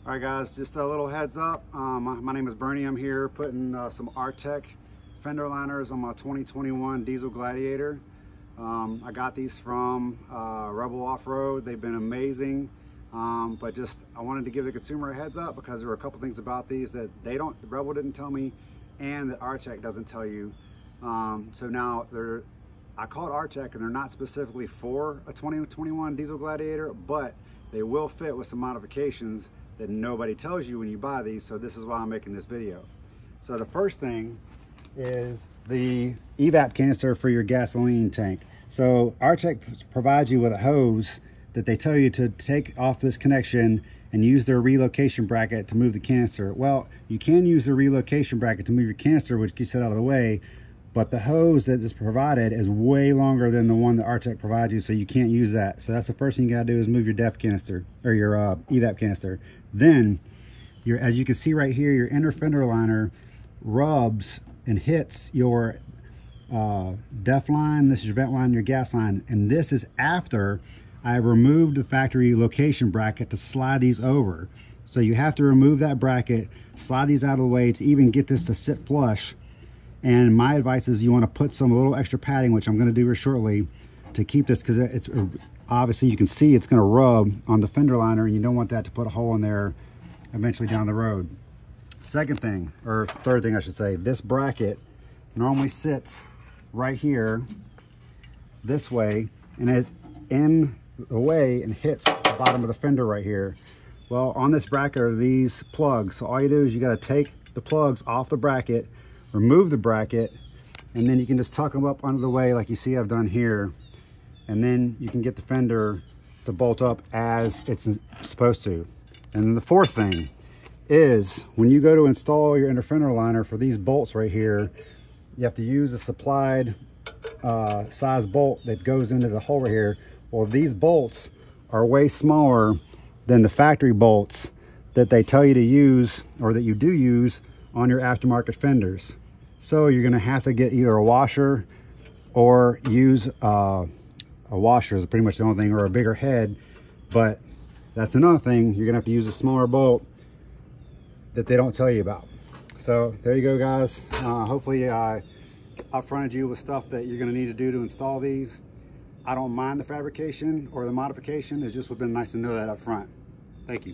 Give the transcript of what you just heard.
All right guys, just a little heads up. My name is Bernie. I'm here putting some Artec fender liners on my 2021 diesel Gladiator. I got these from Rebel Off-Road. They've been amazing. But just I wanted to give the consumer a heads up because there were a couple things about these that the Rebel didn't tell me and that Artec doesn't tell you. So now I call it Artec and they're not specifically for a 2021 diesel Gladiator, but they will fit with some modifications that nobody tells you when you buy these. So this is why I'm making this video. So the first thing is the evap canister for your gasoline tank. So Artec provides you with a hose that they tell you to take off this connection and use their relocation bracket to move the canister. Well, you can use the relocation bracket to move your canister, which gets it out of the way, but the hose that is provided is way longer than the one that Artec provides you, so you can't use that. So that's the first thing you gotta do is move your DEF canister, or your evap canister. Then, as you can see right here, your inner fender liner rubs and hits your DEF line, this is your vent line, your gas line, and this is after I removed the factory location bracket to slide these over. So you have to remove that bracket, slide these out of the way to even get this to sit flush. And my advice is you want to put some little extra padding, which I'm going to do here shortly, to keep this, because it's obviously you can see it's going to rub on the fender liner and you don't want that to put a hole in there eventually down the road. Second thing, or third thing I should say, this bracket normally sits right here this way and is in the way and hits the bottom of the fender right here. Well, on this bracket are these plugs. So all you do is you got to take the plugs off the bracket, remove the bracket, and then you can just tuck them up under the way like you see I've done here. And then you can get the fender to bolt up as it's supposed to. And then the fourth thing is when you go to install your inner fender liner for these bolts right here, you have to use a supplied size bolt that goes into the hole right here. Well, these bolts are way smaller than the factory bolts that they tell you to use, or that you do use on your aftermarket fenders. So you're gonna have to get either a washer or use a washer is pretty much the only thing, or a bigger head. But that's another thing, you're gonna have to use a smaller bolt that they don't tell you about. So there you go guys. Hopefully I upfronted you with stuff that you're gonna need to do to install these. I don't mind the fabrication or the modification, it just would have been nice to know that up front. Thank you.